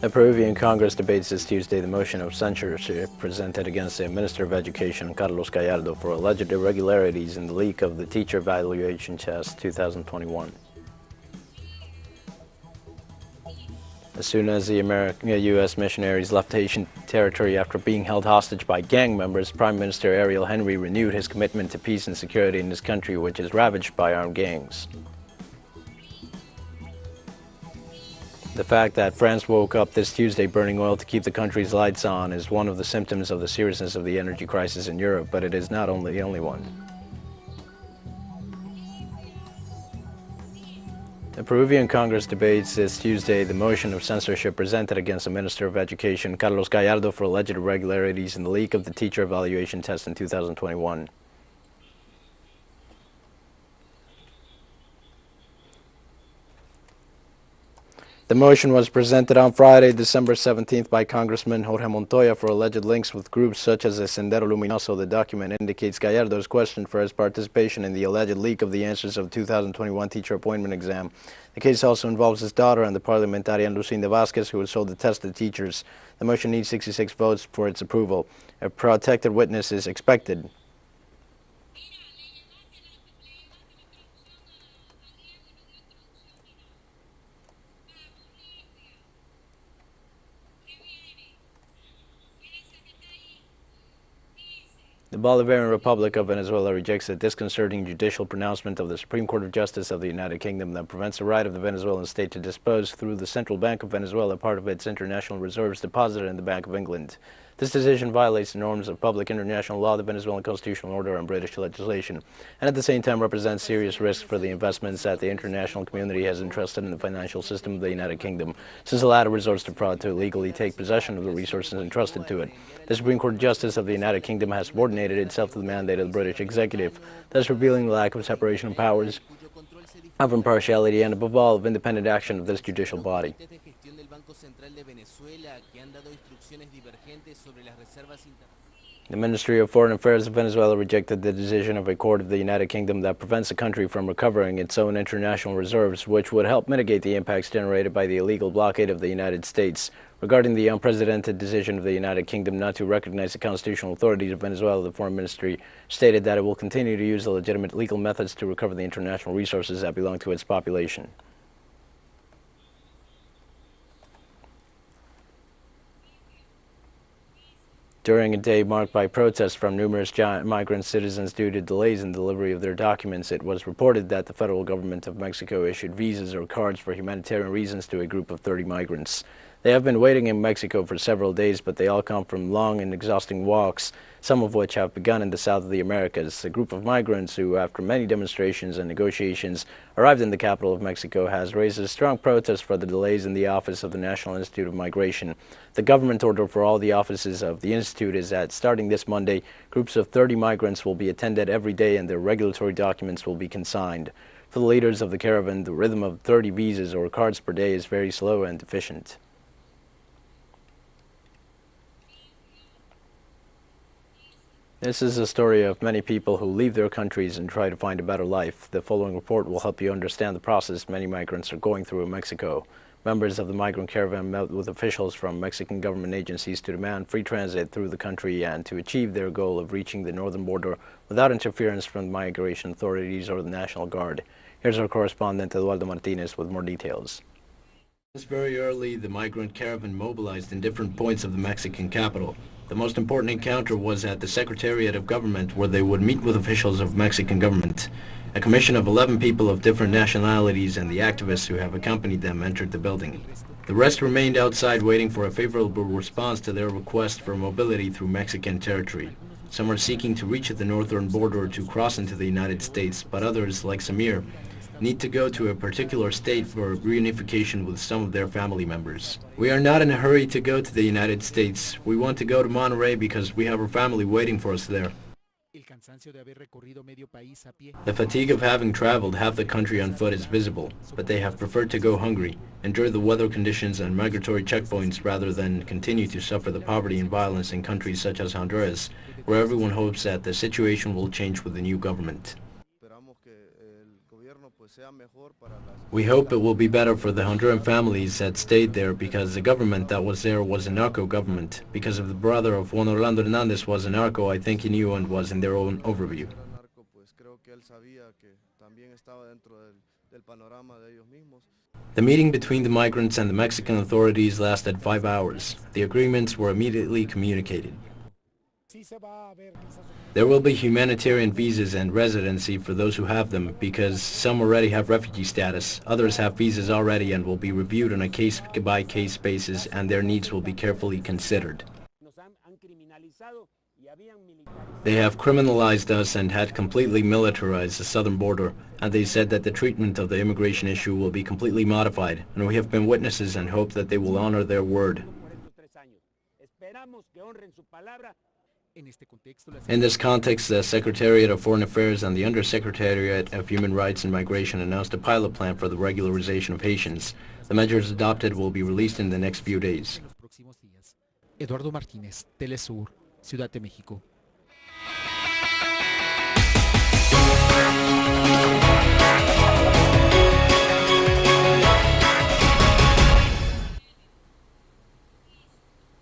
The Peruvian Congress debates this Tuesday the motion of censorship presented against the Minister of Education, Carlos Gallardo, for alleged irregularities in the leak of the teacher evaluation test 2021. As soon as the U.S. missionaries left Haitian territory after being held hostage by gang members, Prime Minister Ariel Henry renewed his commitment to peace and security in his country, which is ravaged by armed gangs. The fact that France woke up this Tuesday burning oil to keep the country's lights on is one of the symptoms of the seriousness of the energy crisis in Europe, but it is not the only one. The Peruvian Congress debates this Tuesday the motion of censorship presented against the Minister of Education, Carlos Gallardo, for alleged irregularities in the leak of the teacher evaluation test in 2021. The motion was presented on Friday, December 17th by Congressman Jorge Montoya for alleged links with groups such as the Sendero Luminoso. The document indicates Gallardo is questioned for his participation in the alleged leak of the answers of the 2021 teacher appointment exam. The case also involves his daughter and the parliamentarian Lucinda Vasquez, who was sold the test to teachers. The motion needs 66 votes for its approval. A protected witness is expected. The Bolivarian Republic of Venezuela rejects a disconcerting judicial pronouncement of the Supreme Court of Justice of the United Kingdom that prevents the right of the Venezuelan state to dispose through the Central Bank of Venezuela part of its international reserves deposited in the Bank of England. This decision violates the norms of public international law, the Venezuelan constitutional order, and British legislation, and at the same time represents serious risks for the investments that the international community has entrusted in the financial system of the United Kingdom, since the latter resorts to fraud to illegally take possession of the resources entrusted to it. The Supreme Court of Justice of the United Kingdom has subordinated itself to the mandate of the British executive, thus revealing the lack of separation of powers, of impartiality, and above all, of independent action of this judicial body. The Ministry of Foreign Affairs of Venezuela rejected the decision of a court of the United Kingdom that prevents the country from recovering its own international reserves, which would help mitigate the impacts generated by the illegal blockade of the United States. Regarding the unprecedented decision of the United Kingdom not to recognize the constitutional authorities of Venezuela, the Foreign Ministry stated that it will continue to use the legitimate legal methods to recover the international resources that belong to its population. During a day marked by protests from numerous migrant citizens due to delays in delivery of their documents, it was reported that the federal government of Mexico issued visas or cards for humanitarian reasons to a group of 30 migrants. They have been waiting in Mexico for several days, but they all come from long and exhausting walks, some of which have begun in the south of the Americas. A group of migrants who, after many demonstrations and negotiations, arrived in the capital of Mexico has raised a strong protest for the delays in the office of the National Institute of Migration. The government order for all the offices of the Institute is that starting this Monday, groups of 30 migrants will be attended every day and their regulatory documents will be consigned. For the leaders of the caravan, the rhythm of 30 visas or cards per day is very slow and efficient. This is a story of many people who leave their countries and try to find a better life. The following report will help you understand the process many migrants are going through in Mexico. Members of the migrant caravan met with officials from Mexican government agencies to demand free transit through the country and to achieve their goal of reaching the northern border without interference from the migration authorities or the National Guard. Here's our correspondent Eduardo Martinez with more details. Very early, the migrant caravan mobilized in different points of the Mexican capital. The most important encounter was at the Secretariat of Government, where they would meet with officials of Mexican government. A commission of 11 people of different nationalities and the activists who have accompanied them entered the building. The rest remained outside waiting for a favorable response to their request for mobility through Mexican territory. Some are seeking to reach the northern border to cross into the United States, but others, like Samir, need to go to a particular state for reunification with some of their family members. We are not in a hurry to go to the United States. We want to go to Monterrey because we have our family waiting for us there. The fatigue of having traveled half the country on foot is visible, but they have preferred to go hungry, endure the weather conditions and migratory checkpoints rather than continue to suffer the poverty and violence in countries such as Honduras, where everyone hopes that the situation will change with the new government. We hope it will be better for the Honduran families that stayed there because the government that was there was a narco government. Because if the brother of Juan Orlando Hernandez was a narco, I think he knew and was in their own overview. The meeting between the migrants and the Mexican authorities lasted 5 hours. The agreements were immediately communicated. There will be humanitarian visas and residency for those who have them because some already have refugee status, others have visas already and will be reviewed on a case-by-case basis and their needs will be carefully considered. They have criminalized us and had completely militarized the southern border, and they said that the treatment of the immigration issue will be completely modified, and we have been witnesses and hope that they will honor their word. In this context, the Secretariat of Foreign Affairs and the Undersecretariat of Human Rights and Migration announced a pilot plan for the regularization of Haitians. The measures adopted will be released in the next few days. Eduardo Martínez, teleSUR, Ciudad de México.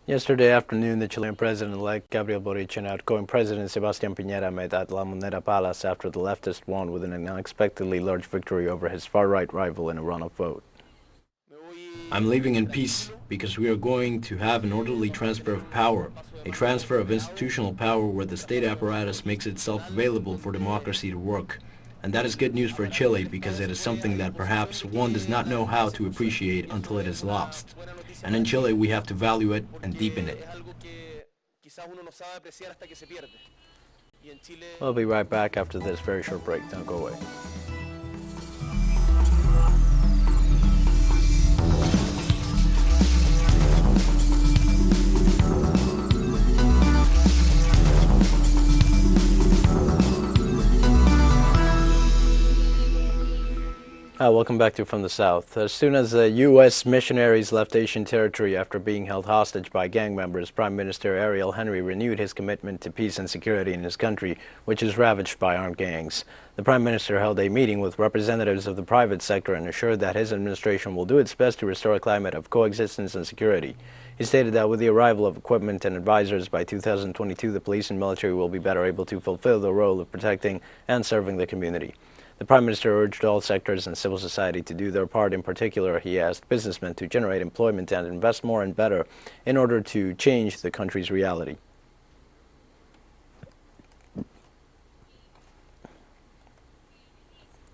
Yesterday afternoon, the Chilean president-elect Gabriel Boric and outgoing president Sebastián Piñera met at La Moneda Palace after the leftist won with an unexpectedly large victory over his far-right rival in a runoff vote. I'm leaving in peace because we are going to have an orderly transfer of power, a transfer of institutional power where the state apparatus makes itself available for democracy to work. And that is good news for Chile because it is something that perhaps one does not know how to appreciate until it is lost. And in Chile, we have to value it and deepen it. We'll be right back after this very short break. Don't go away. Welcome back to From the South. As soon as the U.S. missionaries left Haitian territory after being held hostage by gang members, Prime Minister Ariel Henry renewed his commitment to peace and security in his country, which is ravaged by armed gangs. The Prime Minister held a meeting with representatives of the private sector and assured that his administration will do its best to restore a climate of coexistence and security. He stated that with the arrival of equipment and advisors by 2022, the police and military will be better able to fulfill the role of protecting and serving the community. The Prime Minister urged all sectors and civil society to do their part. In particular, he asked businessmen to generate employment and invest more and better in order to change the country's reality.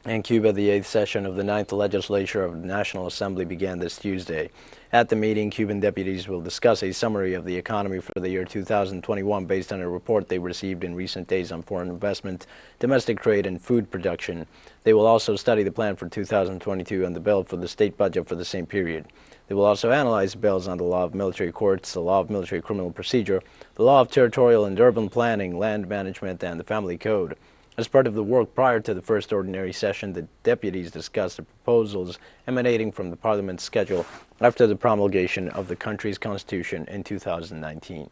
In Cuba, the 8th session of the 9th legislature of the National Assembly began this Tuesday. At the meeting, Cuban deputies will discuss a summary of the economy for the year 2021 based on a report they received in recent days on foreign investment, domestic trade, and food production. They will also study the plan for 2022 and the bill for the state budget for the same period. They will also analyze bills on the law of military courts, the law of military criminal procedure, the law of territorial and urban planning, land management, and the family code. As part of the work prior to the first ordinary session, the deputies discussed the proposals emanating from the Parliament's schedule after the promulgation of the country's constitution in 2019.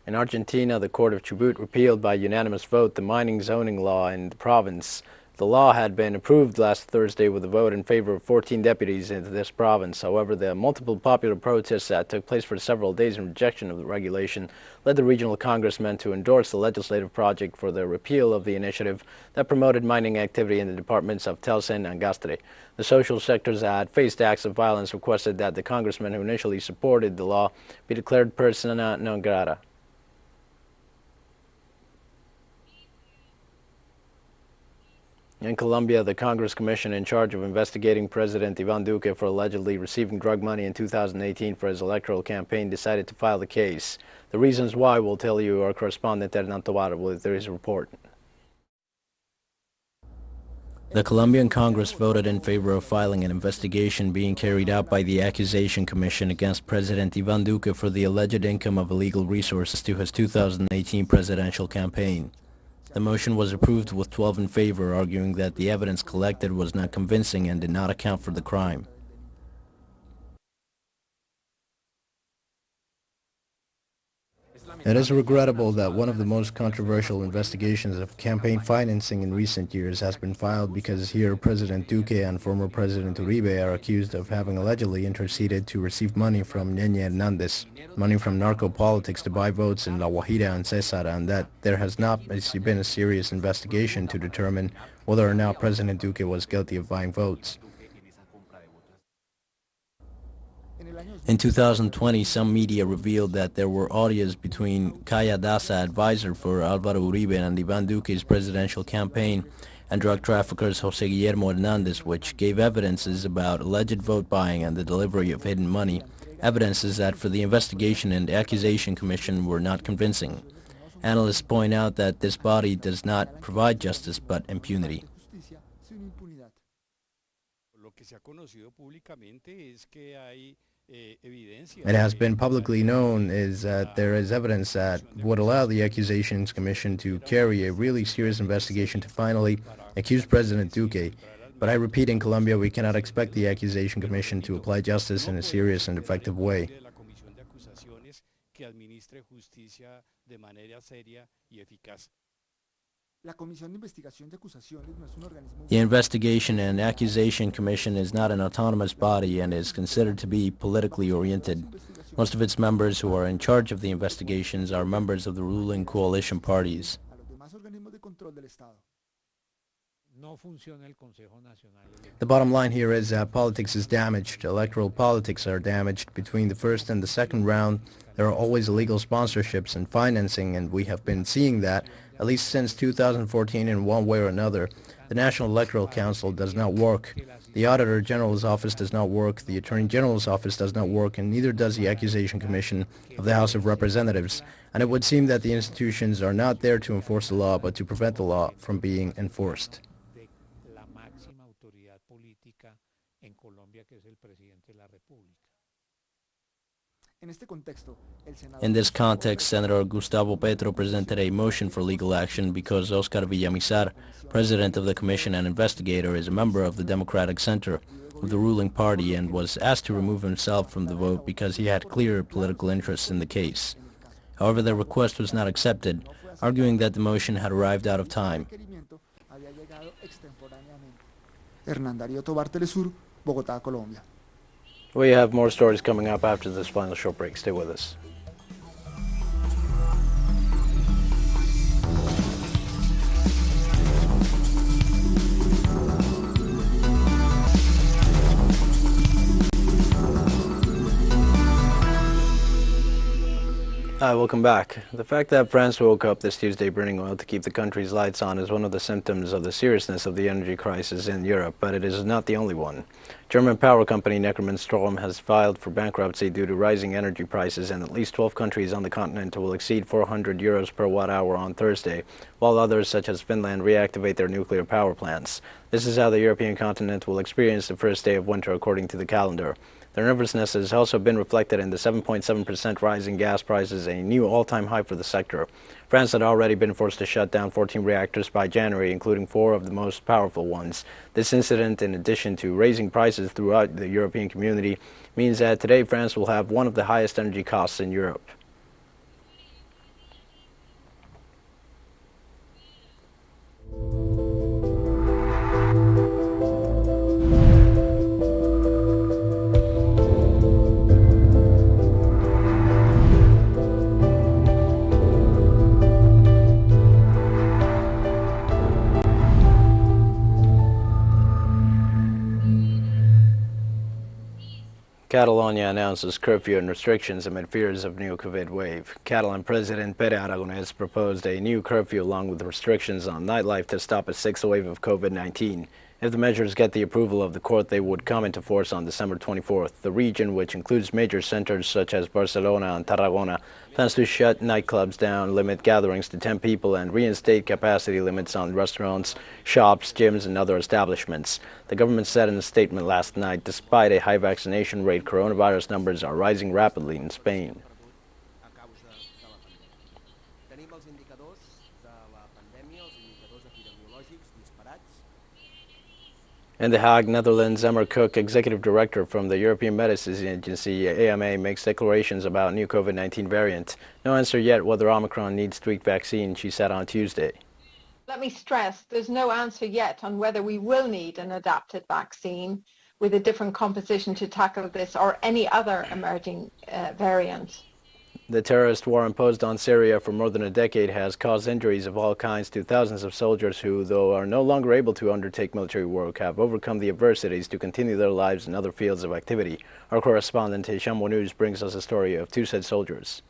In Argentina, the Court of Chubut repealed by unanimous vote the mining zoning law in the province. The law had been approved last Thursday with a vote in favor of 14 deputies in this province. However, the multiple popular protests that took place for several days in rejection of the regulation led the regional congressmen to endorse the legislative project for the repeal of the initiative that promoted mining activity in the departments of Telsen and Gastre. The social sectors that had faced acts of violence requested that the congressmen who initially supported the law be declared persona non grata. In Colombia, the Congress Commission in charge of investigating President Iván Duque for allegedly receiving drug money in 2018 for his electoral campaign decided to file the case. The reasons why will tell you our correspondent Hernan Tovar with his report. The Colombian Congress voted in favor of filing an investigation being carried out by the Accusation Commission against President Iván Duque for the alleged income of illegal resources to his 2018 presidential campaign. The motion was approved with 12 in favor, arguing that the evidence collected was not convincing and did not account for the crime. It is regrettable that one of the most controversial investigations of campaign financing in recent years has been filed because here President Duque and former President Uribe are accused of having allegedly interceded to receive money from Ñeñe Hernandez, money from narco politics to buy votes in La Guajira and Cesar, and that there has not been a serious investigation to determine whether or not President Duque was guilty of buying votes. In 2020, some media revealed that there were audios between Kaya Daza, advisor for Álvaro Uribe and Iván Duque's presidential campaign, and drug traffickers José Guillermo Hernández, which gave evidences about alleged vote buying and the delivery of hidden money, evidences that for the investigation and accusation commission were not convincing. Analysts point out that this body does not provide justice but impunity. It has been publicly known is that there is evidence that would allow the Accusations Commission to carry a really serious investigation to finally accuse President Duque. But I repeat, in Colombia, we cannot expect the Accusation Commission to apply justice in a serious and effective way. The Investigation and Accusation Commission is not an autonomous body and is considered to be politically oriented. Most of its members who are in charge of the investigations are members of the ruling coalition parties. The bottom line here is that politics is damaged. Electoral politics are damaged. Between the first and the second round, there are always illegal sponsorships and financing, and we have been seeing that at least since 2014 in one way or another. The National Electoral Council does not work. The Auditor General's office does not work. The Attorney General's office does not work, and neither does the Accusation Commission of the House of Representatives. And it would seem that the institutions are not there to enforce the law, but to prevent the law from being enforced. In this context, Senator Gustavo Petro presented a motion for legal action because Oscar Villamizar, president of the commission and investigator, is a member of the Democratic Center of the ruling party and was asked to remove himself from the vote because he had clear political interests in the case. However, the request was not accepted, arguing that the motion had arrived out of time. teleSUR, Bogotá, Colombia. We have more stories coming up after this final short break. Stay with us. Hi, welcome back. The fact that France woke up this Tuesday burning oil to keep the country's lights on is one of the symptoms of the seriousness of the energy crisis in Europe, but it is not the only one. German power company Neckermann Strom has filed for bankruptcy due to rising energy prices, and at least 12 countries on the continent will exceed 400 euros per watt-hour on Thursday, while others, such as Finland, reactivate their nuclear power plants. This is how the European continent will experience the first day of winter according to the calendar. Their nervousness has also been reflected in the 7.7% rise in gas prices, a new all-time high for the sector. France had already been forced to shut down 14 reactors by January, including 4 of the most powerful ones. This incident, in addition to raising prices throughout the European community, means that today France will have one of the highest energy costs in Europe. Catalonia announces curfew and restrictions amid fears of new COVID wave. Catalan President Pere Aragonès proposed a new curfew along with restrictions on nightlife to stop a sixth wave of COVID-19. If the measures get the approval of the court, they would come into force on December 24th. The region, which includes major centers such as Barcelona and Tarragona, plans to shut nightclubs down, limit gatherings to 10 people, and reinstate capacity limits on restaurants, shops, gyms, and other establishments. The government said in a statement last night, despite a high vaccination rate, coronavirus numbers are rising rapidly in Spain. In The Hague, Netherlands, Emmer Cook, executive director from the European Medicines Agency, AMA, makes declarations about new COVID-19 variant. No answer yet whether Omicron needs tweaked vaccine, she said on Tuesday. Let me stress, there's no answer yet on whether we will need an adapted vaccine with a different composition to tackle this or any other emerging variant. The terrorist war imposed on Syria for more than a decade has caused injuries of all kinds to thousands of soldiers who, though are no longer able to undertake military work, have overcome the adversities to continue their lives in other fields of activity. Our correspondent Hisham News brings us a story of two said soldiers.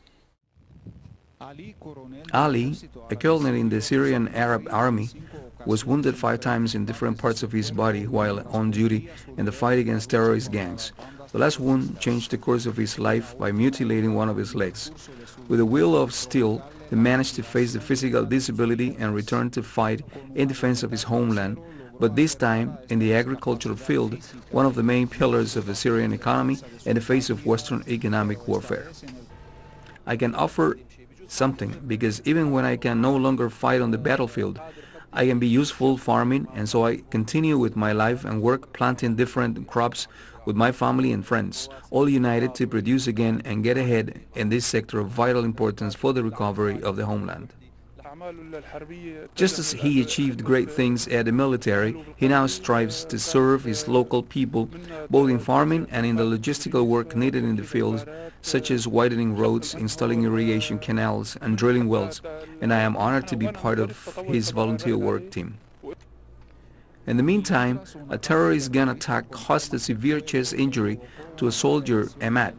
Ali, a colonel in the Syrian Arab Army, was wounded 5 times in different parts of his body while on duty in the fight against terrorist gangs. The last wound changed the course of his life by mutilating one of his legs. With a will of steel, he managed to face the physical disability and return to fight in defense of his homeland, but this time in the agricultural field, one of the main pillars of the Syrian economy in the face of Western economic warfare. I can offer something because even when I can no longer fight on the battlefield, I can be useful farming, and so I continue with my life and work planting different crops with my family and friends, all united to produce again and get ahead in this sector of vital importance for the recovery of the homeland. Just as he achieved great things at the military, he now strives to serve his local people, both in farming and in the logistical work needed in the fields, such as widening roads, installing irrigation canals, and drilling wells, and I am honored to be part of his volunteer work team. In the meantime, a terrorist gun attack caused a severe chest injury to a soldier, Ahmad,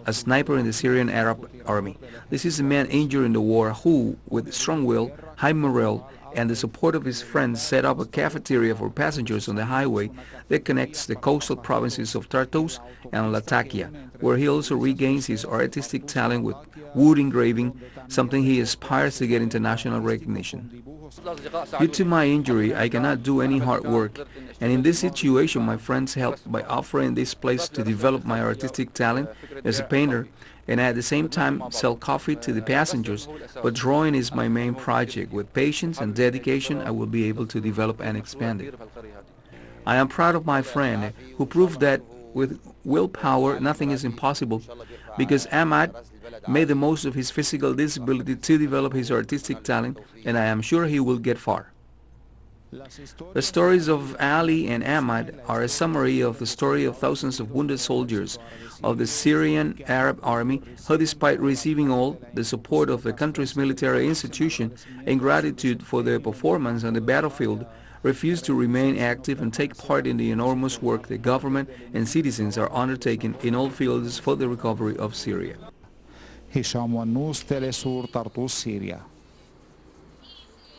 a sniper in the Syrian Arab Army. This is a man injured in the war who, with strong will, high morale, and the support of his friends, set up a cafeteria for passengers on the highway that connects the coastal provinces of Tartus and Latakia, where he also regains his artistic talent with wood engraving, something he aspires to get international recognition. Due to my injury, I cannot do any hard work, and in this situation my friends helped by offering this place to develop my artistic talent as a painter, and at the same time sell coffee to the passengers, but drawing is my main project. With patience and dedication I will be able to develop and expand it. I am proud of my friend who proved that with willpower nothing is impossible, because Ahmad made the most of his physical disability to develop his artistic talent, and I am sure he will get far. The stories of Ali and Ahmad are a summary of the story of thousands of wounded soldiers of the Syrian Arab Army who, despite receiving all the support of the country's military institution and gratitude for their performance on the battlefield, refuse to remain active and take part in the enormous work the government and citizens are undertaking in all fields for the recovery of Syria. هشام ونوس teleSUR Tartus, Syria.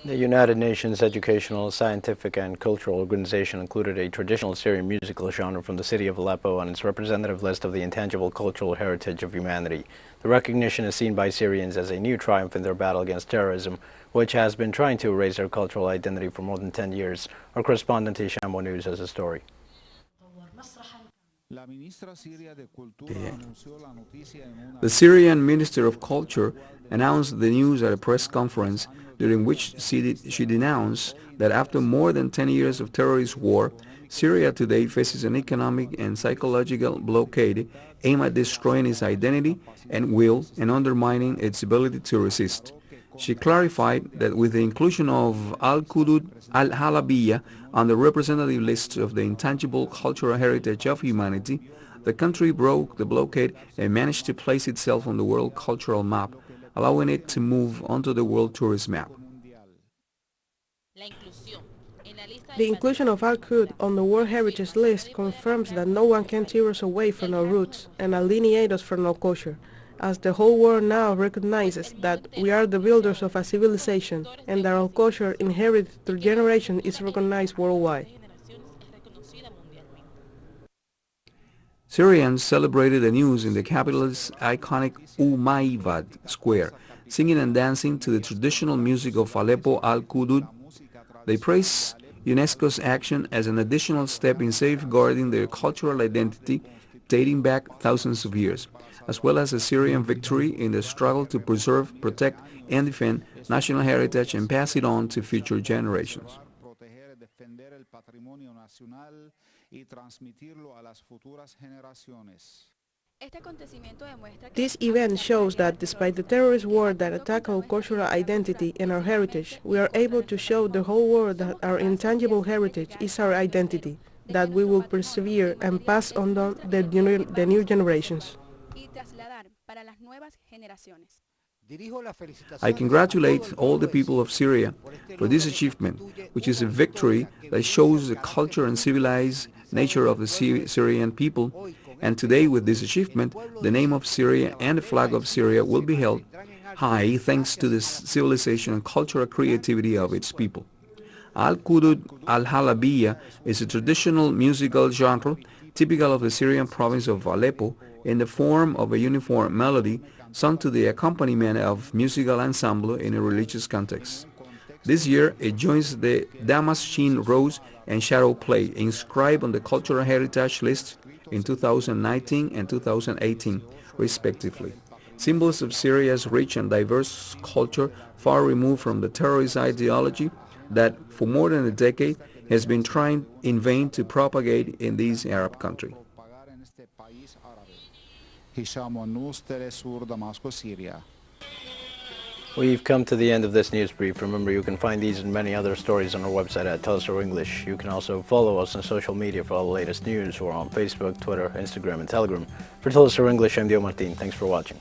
The United Nations Educational, Scientific and Cultural Organization included a traditional Syrian musical genre from the city of Aleppo on its representative list of the intangible cultural heritage of humanity. The recognition is seen by Syrians as a new triumph in their battle against terrorism, which has been trying to erase their cultural identity for more than 10 years. Our correspondent Hisham News has a story. The Syrian Minister of Culture announced the news at a press conference during which she denounced that after more than 10 years of terrorist war, Syria today faces an economic and psychological blockade aimed at destroying its identity and will and undermining its ability to resist. She clarified that with the inclusion of Al-Qudud al-Halabiyya on the representative list of the intangible cultural heritage of humanity, the country broke the blockade and managed to place itself on the world cultural map, allowing it to move onto the world tourist map. The inclusion of Al-Qud on the World Heritage List confirms that no one can tear us away from our roots and alienate us from our culture, as the whole world now recognizes that we are the builders of a civilization and that our culture inherited through generations is recognized worldwide. Syrians celebrated the news in the capital's iconic Umayvad Square, singing and dancing to the traditional music of Aleppo Al-Qudud. They praised UNESCO's action as an additional step in safeguarding their cultural identity dating back thousands of years, as well as a Syrian victory in the struggle to preserve, protect, and defend national heritage and pass it on to future generations. internacional y transmitirlo a las futuras generaciones. This event shows that despite the terrorist war that attack our cultural identity and our heritage, we are able to show the whole world that our intangible heritage is our identity, that we will persevere and pass on the new generations. I congratulate all the people of Syria for this achievement, which is a victory that shows the culture and civilized nature of the Syrian people. And today, with this achievement, the name of Syria and the flag of Syria will be held high thanks to the civilization and cultural creativity of its people. Al-Qudud al-Halabiyya is a traditional musical genre typical of the Syrian province of Aleppo in the form of a uniform melody sung to the accompaniment of musical ensemble in a religious context. This year, it joins the Damascene Rose and Shadow Play inscribed on the Cultural Heritage List in 2019 and 2018, respectively. Symbols of Syria's rich and diverse culture far removed from the terrorist ideology that for more than a decade has been trying in vain to propagate in this Arab country. teleSUR, Damascus, Syria. We've come to the end of this news brief. Remember, you can find these and many other stories on our website at teleSUR English. You can also follow us on social media for all the latest news. We're on Facebook, Twitter, Instagram, and Telegram. For teleSUR English, I'm Dio Martin. Thanks for watching.